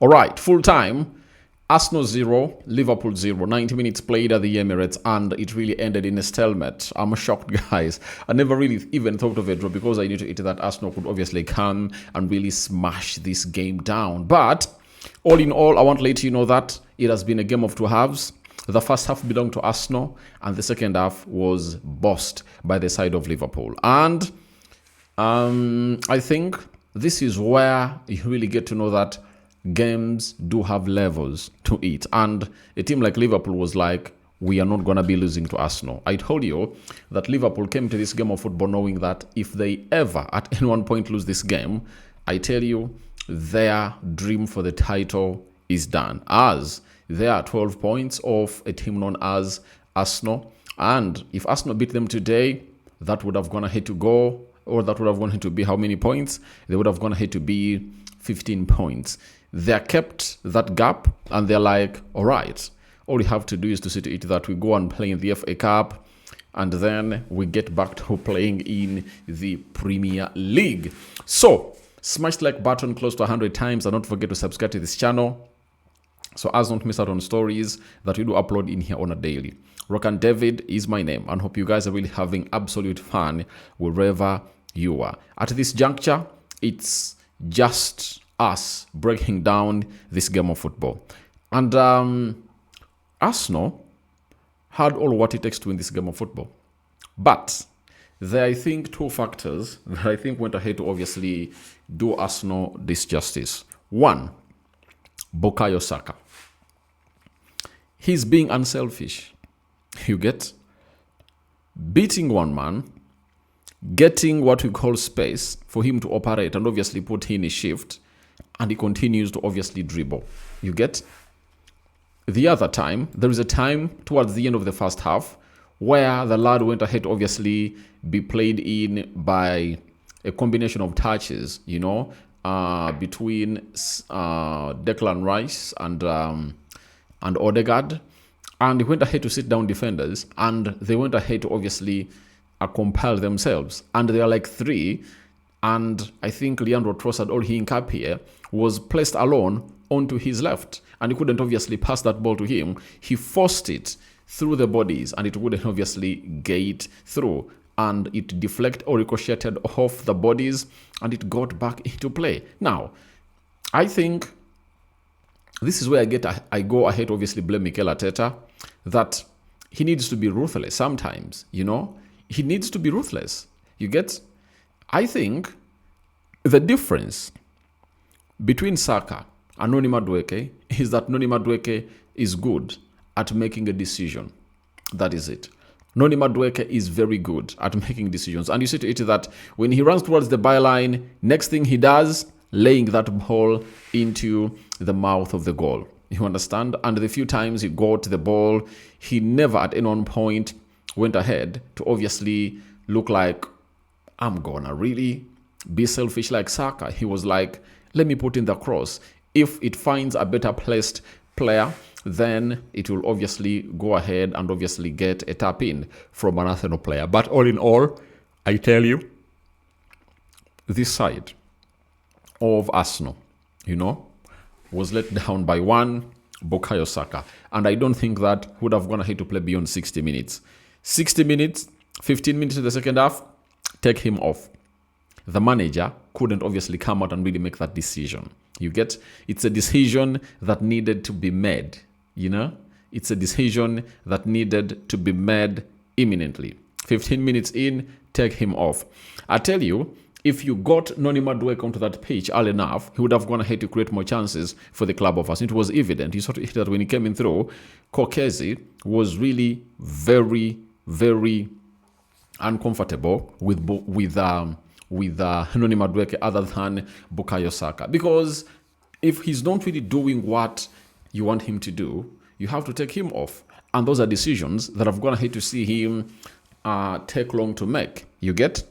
All right, full time. Arsenal 0, Liverpool 0. 90 minutes played at the Emirates, and it really ended in a stalemate. I'm shocked, guys. I never really even thought of it because I knew that Arsenal could obviously come and really smash this game down. But all in all, I want to let you know that it has been a game of two halves. The first half belonged to Arsenal, and the second half was bossed by the side of Liverpool. And I think this is where you really get to know that games do have levels to it. And a team like Liverpool was like, we are not going to be losing to Arsenal. I told you that Liverpool came to this game of football knowing that if they ever at any one point lose this game, I tell you, their dream for the title is done, as they are 12 points off a team known as Arsenal. And if Arsenal beat them today, that would have gone ahead to go, or that would have gone ahead to be how many points? They would have gone ahead to be 15 points. They're kept that gap, and they're like, all right, all we have to do is to see to it that we go and play in the FA Cup, and then we get back to playing in the Premier League. So, smash the like button close to 100 times, and don't forget to subscribe to this channel so as don't miss out on stories that we do upload in here on a daily. Rokani David is my name, and hope you guys are really having absolute fun wherever you are. At this juncture, it's just us breaking down this game of football. And Arsenal had all what it takes to win this game of football. But there are, I think, two factors that I think went ahead to obviously do Arsenal this justice. One, Bukayo Saka. He's being unselfish. You get? Beating one man, getting what we call space for him to operate and obviously put in a shift, and he continues to obviously dribble. You get? The other time, there is a time towards the end of the first half where the lad went ahead to obviously be played in by a combination of touches, you know, between Declan Rice and Odegaard. And he went ahead to sit down defenders, and they went ahead to obviously compile themselves. And they are like three. And I think Leandro Trossard, all he in here, was placed alone onto his left. And he couldn't obviously pass that ball to him. He forced it through the bodies, and it wouldn't obviously get through. And it deflected or ricocheted off the bodies, and it got back into play. Now, I think this is where I go ahead, obviously blame Mikel Arteta, that he needs to be ruthless sometimes, you know? He needs to be ruthless. You get? I think the difference between Saka and Noni Madueke is that Noni Madueke is good at making a decision. That is it. Noni Madueke is very good at making decisions. And you see to it that when he runs towards the byline, next thing he does, laying that ball into the mouth of the goal. You understand? And the few times he got the ball, he never at any one point went ahead to obviously look like, I'm gonna really be selfish like Saka. He was like, let me put in the cross. If it finds a better placed player, then it will obviously go ahead and obviously get a tap in from an Arsenal player. But all in all, I tell you, this side of Arsenal, you know, was let down by one, Bukayo Saka. And I don't think that would have gone ahead to play beyond 60 minutes. 60 minutes, 15 minutes in the second half, take him off. The manager couldn't obviously come out and really make that decision. You get? It's a decision that needed to be made, you know? It's a decision that needed to be made imminently. 15 minutes in, take him off. I tell you, if you got Noni Madueke onto that pitch early enough, he would have gone ahead to create more chances for the club of us. It was evident. You saw that when he came in through, Kokezi was really very, very uncomfortable with Noni Madueke other than Bukayo Saka. Because if he's not really doing what you want him to do, you have to take him off. And those are decisions that I've gone ahead to see him take long to make. You get?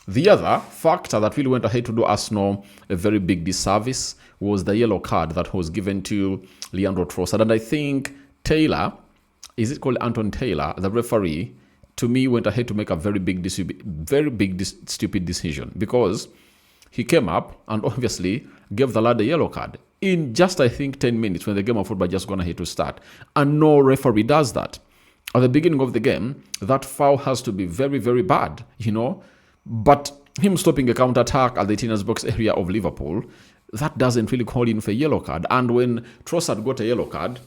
The other factor that really went ahead to do Arsenal a very big disservice was the yellow card that was given to Leandro Trossard. And I think Taylor, is it called Anton Taylor, the referee, to me went ahead to make a very big stupid decision, because he came up and obviously gave the lad a yellow card. in just, I think, 10 minutes when the game of football just gone ahead to start. And no referee does that. At the beginning of the game, that foul has to be very, very bad, But him stopping a counter-attack at the 18 box area of Liverpool, that doesn't really call in for a yellow card. And when Trossard got a yellow card,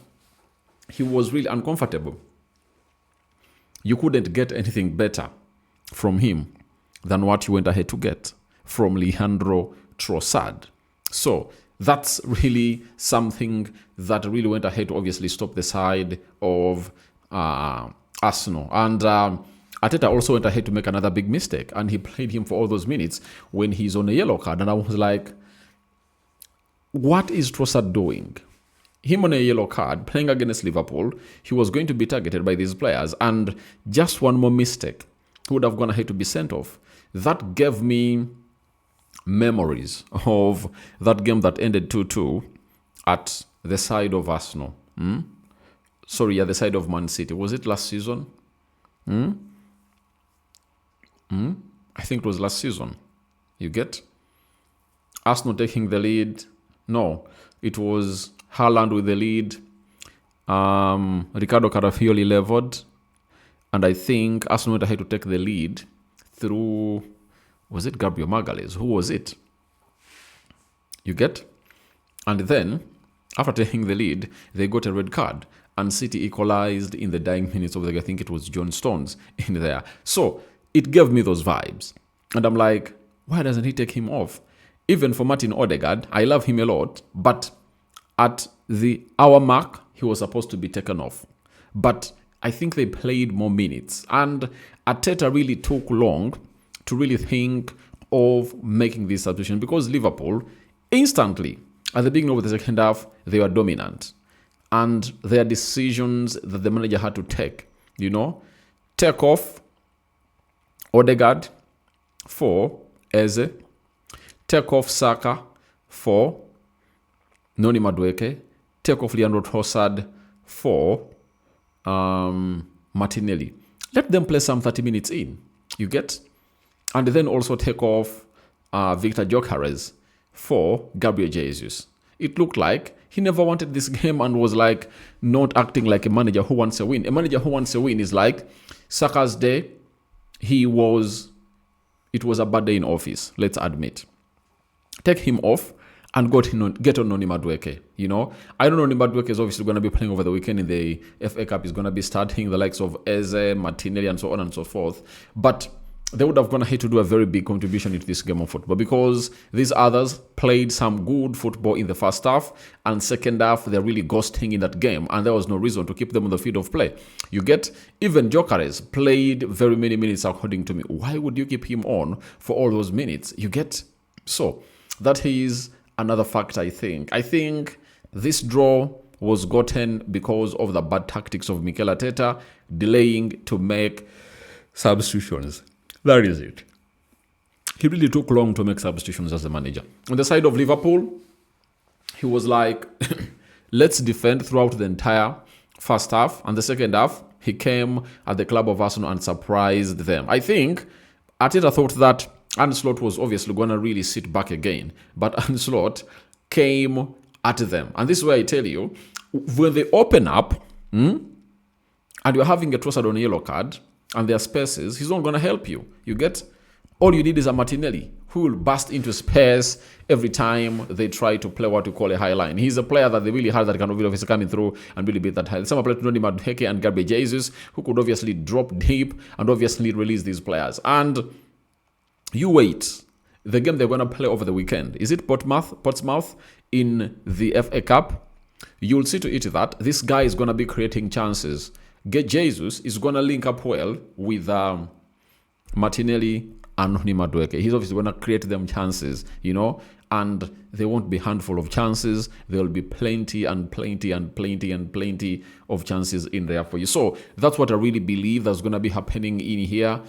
he was really uncomfortable. You couldn't get anything better from him than what you went ahead to get from Leandro Trossard. So that's really something that really went ahead to obviously stop the side of Arsenal. And Arteta also went ahead to make another big mistake, and he played him for all those minutes when he's on a yellow card. And I was like, what is Trossard doing? Him on a yellow card, playing against Liverpool, he was going to be targeted by these players, and just one more mistake, he would have gone ahead to be sent off. That gave me memories of that game that ended 2-2 at the side of Arsenal. Sorry, at the side of Man City. Was it last season? I think it was last season. You get? Arsenal taking the lead. No, it was Haaland with the lead. Ricardo Carafioli leveled. And I think Arsenal went ahead to take the lead through, was it Gabriel Magalhaes? Who was it? You get? And then, after taking the lead, they got a red card. And City equalized in the dying minutes of the game. I think it was John Stones in there. So, it gave me those vibes. And I'm like, why doesn't he take him off? Even for Martin Odegaard, I love him a lot. But at the hour mark, he was supposed to be taken off. But I think they played more minutes. And Arteta really took long to really think of making this substitution, because Liverpool, instantly, at the beginning of the second half, they were dominant. And their decisions that the manager had to take, take off Odegaard for Eze, take off Saka for Noni Madueke, take off Leandro Trossard for Martinelli. Let them play some 30 minutes in, you get? And then also take off Victor Gyökeres for Gabriel Jesus. It looked like he never wanted this game and was like not acting like a manager who wants a win. A manager who wants a win is like Saka's day. It was a bad day in office, let's admit. Take him off and get on Noni Madueke. I don't know, Noni Madueke is obviously going to be playing over the weekend in the FA Cup. He's going to be starting the likes of Eze, Martinelli, and so on and so forth. But they would have gone ahead to do a very big contribution into this game of football, because these others played some good football in the first half, and second half, they're really ghosting in that game, and there was no reason to keep them on the field of play. You get? Even Gyökeres played very many minutes, according to me. Why would you keep him on for all those minutes? You get? So, that is another factor, I think. I think this draw was gotten because of the bad tactics of Mikel Arteta, delaying to make substitutions. That is it. He really took long to make substitutions as the manager. On the side of Liverpool, he was like, let's defend throughout the entire first half. And the second half, he came at the club of Arsenal and surprised them. I think Arteta thought that Ancelotti was obviously going to really sit back again. But Ancelotti came at them. And this is where I tell you, when they open up, and you're having a Trossard on a yellow card, and there are spaces, he's not going to help you. You get? All you need is a Martinelli who will burst into space every time they try to play what we call a high line. He's a player that they really had that can obviously come in through and really beat that high. Some players, Noni Madueke and Gabriel Jesus, who could obviously drop deep and obviously release these players. And you wait. The game they're going to play over the weekend, is it Portsmouth in the FA Cup? You'll see to it that this guy is going to be creating chances. Jesus is going to link up well with Martinelli and Noni Madueke. He's obviously going to create them chances, and there won't be a handful of chances. There will be plenty and plenty and plenty and plenty of chances in there for you. So that's what I really believe that's going to be happening in here,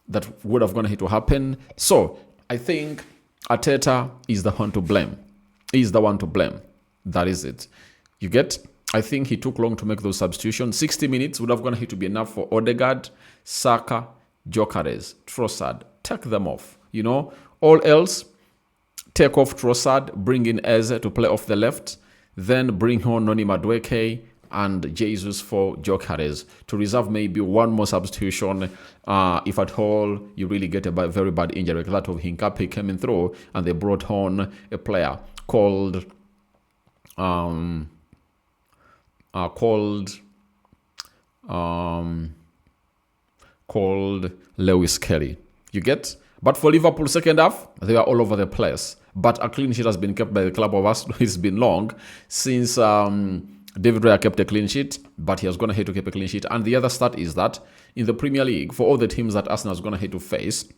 that would have gone to happen. So I think Arteta is the one to blame. He's the one to blame. That is it. You get? I think he took long to make those substitutions. 60 minutes would have gone to be enough for Odegaard, Saka, Gyökeres, Trossard. Take them off. All else, take off Trossard, bring in Eze to play off the left, then bring on Noni Madueke and Jesus for Gyökeres to reserve maybe one more substitution if at all you really get a very bad injury. Like that of Hincapié coming through, and they brought on a player called Lewis Kelly. You get? But for Liverpool second half, they are all over the place. But a clean sheet has been kept by the club of Arsenal. It's been long since David Raya kept a clean sheet, but he has gone ahead to keep a clean sheet. And the other stat is that in the Premier League, for all the teams that Arsenal has gone ahead to face,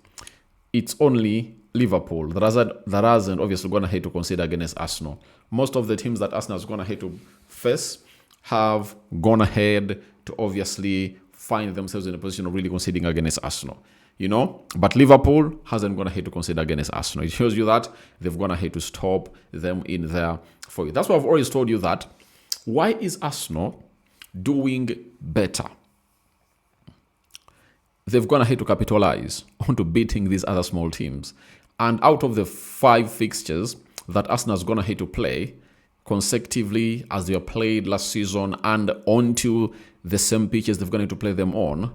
it's only Liverpool that hasn't obviously gone ahead to consider against Arsenal. Most of the teams that Arsenal has gone ahead to face have gone ahead to obviously find themselves in a position of really conceding against Arsenal. You know, but Liverpool hasn't gone ahead to consider against Arsenal. It shows you that they've gone ahead to stop them in there for you. That's why I've always told you that. Why is Arsenal doing better? They've gone ahead to capitalize onto beating these other small teams. And out of the 5 fixtures that Arsenal has gone ahead to play consecutively as they were played last season and onto the same pitches they've gone ahead to play them on,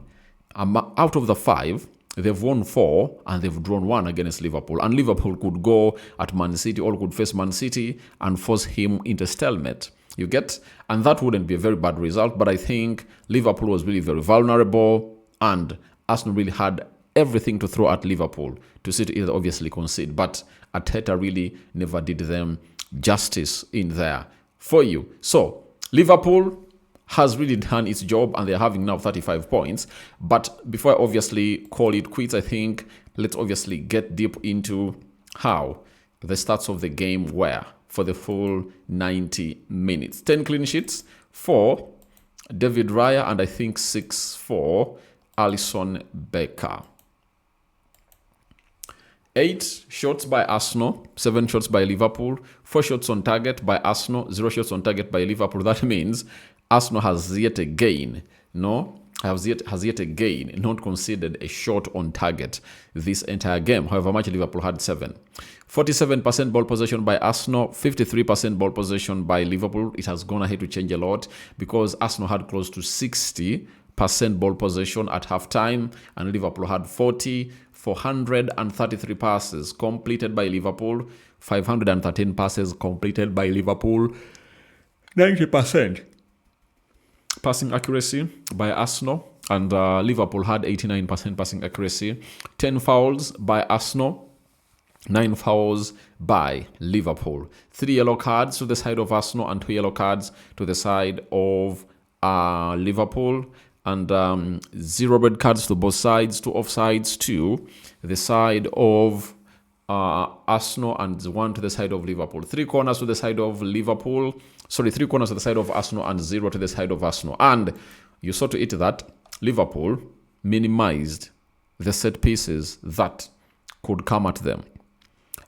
out of the 5, they've won 4 and they've drawn 1 against Liverpool. And Liverpool could go at Man City or could face Man City and force him into stalemate. You get? And that wouldn't be a very bad result. But I think Liverpool was really very vulnerable and Arsenal really had everything to throw at Liverpool to see to either obviously concede. But Arteta really never did them justice in there for you. So Liverpool has really done its job and they're having now 35 points. But before I obviously call it quits, I think let's obviously get deep into how the stats of the game were for the full 90 minutes. 10 clean sheets for David Raya and I think 6 for Alisson Becker. 8 shots by Arsenal, 7 shots by Liverpool, 4 shots on target by Arsenal, 0 shots on target by Liverpool. That means Arsenal has yet again not conceded a shot on target this entire game. However much Liverpool had 7. 47% ball possession by Arsenal, 53% ball possession by Liverpool. It has gone ahead to change a lot because Arsenal had close to 60% ball possession at halftime and Liverpool had 40. 433 passes completed by Liverpool, 513 passes completed by Liverpool, 90% passing accuracy by Arsenal, and Liverpool had 89% passing accuracy. 10 fouls by Arsenal, 9 fouls by Liverpool. 3 yellow cards to the side of Arsenal and 2 yellow cards to the side of Liverpool. And 0 red cards to both sides, 2 offsides to the side of Arsenal and 1 to the side of Liverpool. 3 corners to the side of Liverpool. 3 corners to the side of Arsenal and 0 to the side of Arsenal. And you saw to it that Liverpool minimized the set pieces that could come at them.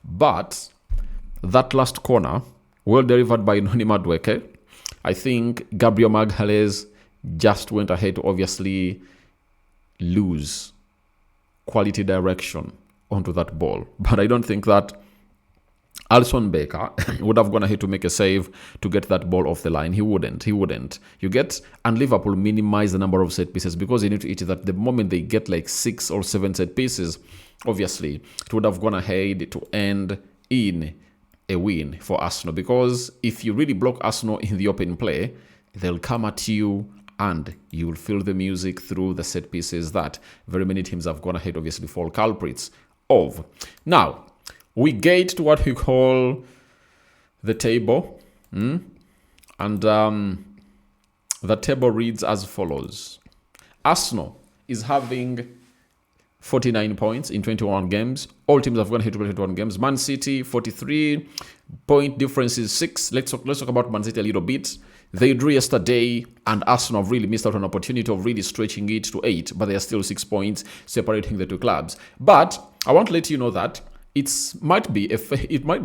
But that last corner, well delivered by Noni Madueke, I think Gabriel Magalhaes just went ahead to obviously lose quality direction onto that ball. But I don't think that Alisson Becker would have gone ahead to make a save to get that ball off the line. He wouldn't. You get? And Liverpool minimized the number of set pieces because you need to eat that the moment they get like 6 or 7 set pieces, obviously, it would have gone ahead to end in a win for Arsenal. Because if you really block Arsenal in the open play, they'll come at you and you will feel the music through the set pieces that very many teams have gone ahead, obviously, fall culprits of. Now, we get to what we call the table. And the table reads as follows. Arsenal is having 49 points in 21 games. All teams have gone ahead to play 21 games. Man City, 43. Point difference is 6. Let's talk about Man City a little bit. They drew yesterday, and Arsenal have really missed out on an opportunity of really stretching it to 8, but they are still 6 points separating the two clubs. But I want to let you know that it might be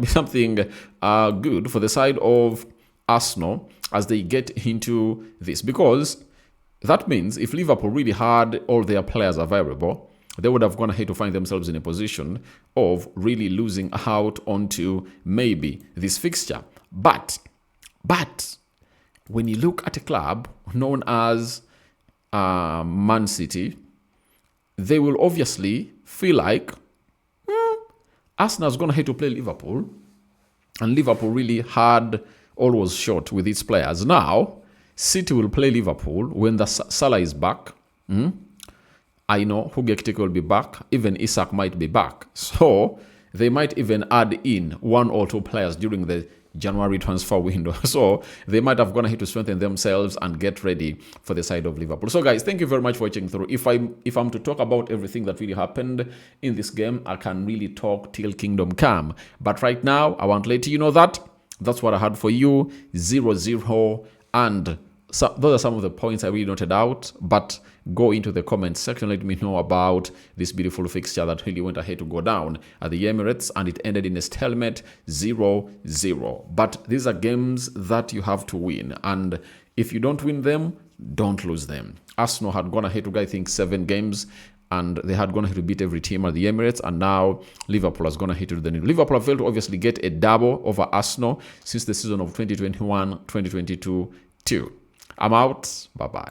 something good for the side of Arsenal as they get into this, because that means if Liverpool really had all their players available, they would have gone ahead to find themselves in a position of really losing out onto maybe this fixture. But when you look at a club known as Man City, they will obviously feel like Arsenal's going to have to play Liverpool, and Liverpool really had always short with its players. Now, City will play Liverpool when the Salah is back. I know Hugektik will be back. Even Isak might be back. So they might even add in 1 or 2 players during the January transfer window. So they might have gone ahead to strengthen themselves and get ready for the side of Liverpool. So guys, thank you very much for watching through. If I'm to talk about everything that really happened in this game, I can really talk till kingdom come. But right now, I want to let you know that that's what I had for you. 0-0. And so those are some of the points I really noted out, but go into the comment section, let me know about this beautiful fixture that really went ahead to go down at the Emirates, and it ended in a stalemate 0-0. But these are games that you have to win, and if you don't win them, don't lose them. Arsenal had gone ahead to, I think, 7 games, and they had gone ahead to beat every team at the Emirates, and now Liverpool has gone ahead to do the new. Liverpool have failed to obviously get a double over Arsenal since the season of 2021-2022 too. I'm out. Bye-bye.